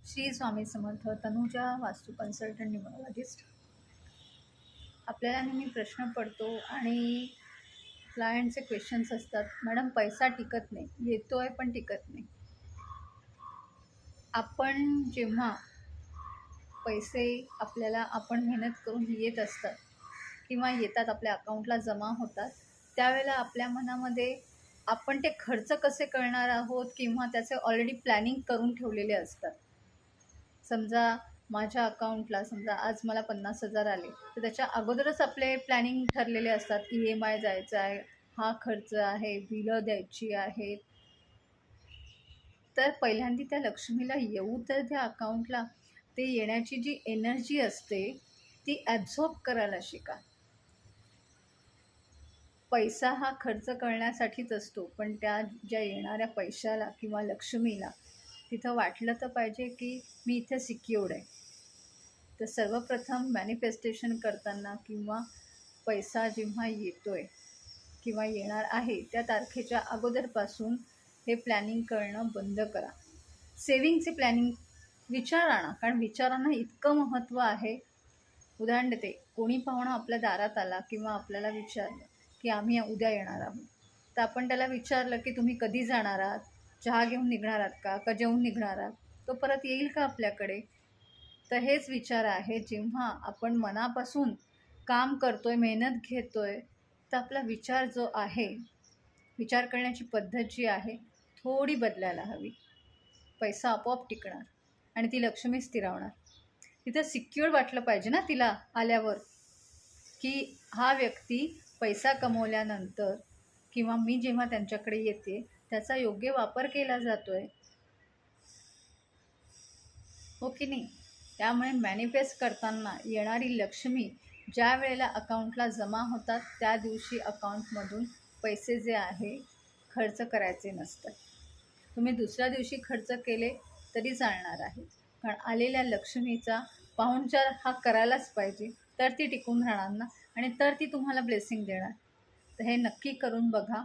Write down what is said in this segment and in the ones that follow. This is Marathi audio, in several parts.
श्री स्वामी समर्थ. तनुजा, वास्तू कन्सल्टंट, न्यूमरोलॉजिस्ट. आपल्याला नेहमी प्रश्न पडतो आणि क्लायंटचे क्वेश्चन्स असतात, मॅडम पैसा टिकत नाही, येतोय पण टिकत नाही. आपण जेव्हा पैसे आपल्याला आपण मेहनत करून येत असतात किंवा येतात आपल्या अकाउंटला जमा होतात, त्यावेळेला आपल्या मनामध्ये आपण ते खर्च कसे करणार आहोत किंवा त्याचे ऑलरेडी प्लॅनिंग करून ठेवलेले असतात. समजा माझ्या अकाउंटला समजा आज मला 50,000 आले, तर त्याच्या अगोदरच आपले प्लॅनिंग ठरलेले असतात. EMI जायचं आहे, हा खर्च आहे, बिलं द्यायची आहेत. तर पहिल्यांदा त्या लक्ष्मीला येऊ तर त्या अकाउंटला ते येण्याची जी एनर्जी असते ती ॲब्झॉर्ब करायला शिका. पैसा हा खर्च करण्यासाठीच असतो, पण त्या ज्या येणाऱ्या पैशाला किंवा लक्ष्मीला तिथं वाटलं तर पाहिजे की मी इथे सिक्युर्ड आहे. तर सर्वप्रथम मॅनिफेस्टेशन करताना किंवा पैसा जेव्हा येतोय किंवा येणार आहे त्या तारखेच्या अगोदरपासून हे प्लॅनिंग करणं बंद करा. सेविंगचे प्लॅनिंग विचार आणा, कारण विचारांना इतकं महत्त्व आहे. उदाहरण देते, कोणी पाहुणा आपल्या दारात आला किंवा आपल्याला विचारलं की आम्ही उद्या येणार आहोत, तर आपण त्याला विचारलं की तुम्ही कधी जाणार आहात, चहा घेऊन निघणार आहात का जेवून निघणार आहात, तो परत येईल का आपल्याकडे. तर हेच विचार आहे, जेव्हा आपण मनापासून काम करतोय, मेहनत घेतोय, तर आपला विचार जो आहे, विचार करण्याची पद्धत जी आहे थोडी बदलायला हवी. पैसा आपोआप टिकणार आणि ती लक्ष्मी स्थिरावणार. तिथं सिक्युअर वाटलं पाहिजे ना तिला आल्यावर, की हा व्यक्ती पैसा कमवल्यानंतर किंवा मी जेव्हा त्यांच्याकडे येते त्याचा योग्य वापर केला जातोय, हो की नाही. त्यामुळे मॅनिफेस्ट करताना येणारी लक्ष्मी ज्या वेळेला अकाउंटला जमा होतात त्या दिवशी अकाउंटमधून पैसे जे आहे खर्च करायचे नसतात. तुम्ही दुसऱ्या दिवशी खर्च केले तरी चालणार आहे, कारण आलेल्या लक्ष्मीचा पाहुणचार हा करायलाच पाहिजे, तर ती टिकून राहणार ना, आणि तर ती तुम्हाला ब्लेसिंग देणार. तर हे नक्की करून बघा.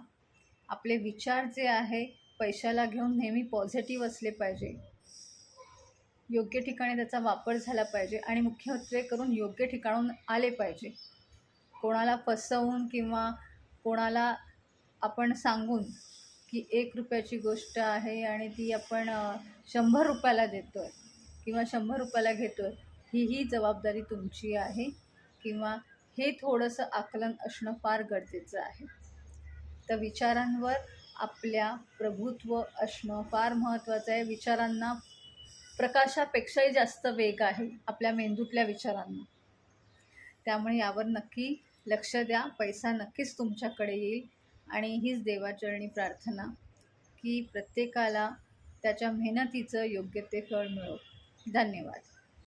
आपले विचार जे आहे पैशाला घेऊन नेहमी पॉझिटिव्ह असले पाहिजे, योग्य ठिकाणी त्याचा वापर झाला पाहिजे आणि मुख्यत्वे करून योग्य ठिकाणून आले पाहिजे. कोणाला फसवून किंवा कोणाला आपण सांगून की 1 रुपयाची गोष्ट आहे आणि ती आपण 100 रुपयाला देतो आहे किंवा 100 रुपयाला घेतो आहे, ही जबाबदारी तुमची आहे किंवा हे थोडंसं आकलन असणं फार गरजेचं आहे. तर विचारांवर आपल्या प्रभुत्व असणं फार महत्त्वाचं आहे. विचारांना प्रकाशापेक्षाही जास्त वेग आहे आपल्या मेंदूतल्या विचारांना. त्यामुळे यावर नक्की लक्ष द्या. पैसा नक्कीच तुमच्याकडे येईल आणि हीच देवाचरणी प्रार्थना की प्रत्येकाला त्याच्या मेहनतीचं योग्य ते फळ मिळो. धन्यवाद.